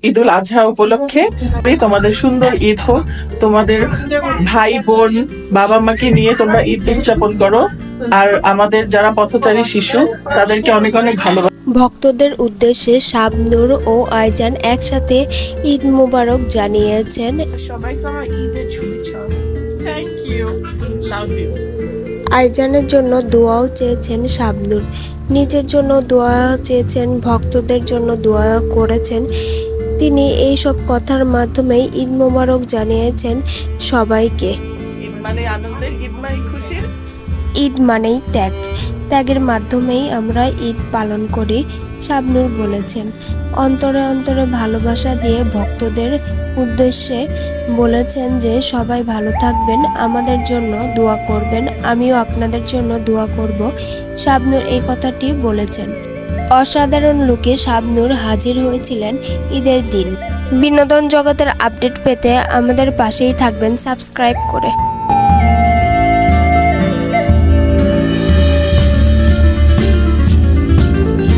ঈদুল আজহা উপলক্ষে তোমাদের সুন্দর ঈদ হোক। তোমাদের ভাই বোন বাবা মাকে নিয়ে তোমরা ঈদ উদযাপন করো। আর আমাদের যারা পথচারী শিশু তাদেরকে অনেক অনেক ভালোবাসা। ভক্তদের উদ্দেশ্যে শাবনূর ও আইজান একসাথে ঈদ মোবারক জানিয়েছেন। সবাইকে আমার ঈদের শুভেচ্ছা। Thank you, love you. আইজানের জন্য দোয়াও চেয়েছেন শাবনূর, নিজের জন্য দোয়া চেয়েছেন, ভক্তদের জন্য দোয়া করেছেন। তিনি এই সব কথার মাধ্যমে ঈদ মোবারক জানিয়েছেন সবাইকে। ঈদ মানে আনন্দের, ঈদ মানে খুশির। ঈদ মানেই ত্যাগ, ত্যাগের মাধ্যমেই আমরা ঈদ পালন করি, শাবনূর বলেছেন। অন্তরে অন্তরে ভালোবাসা দিয়ে ভক্তদের উদ্দেশ্যে বলেছেন যে সবাই ভালো থাকবেন, আমাদের জন্য দোয়া করবেন, আমিও আপনাদের জন্য দোয়া করব। শাবনূর এই কথাটি বলেছেন। অসাধারণ লুকে শাবনূর হাজির হয়েছিলেন ঈদের দিন। বিনোদন জগতের আপডেট পেতে আমাদের পাশেই থাকবেন সাবস্ক্রাইব করে।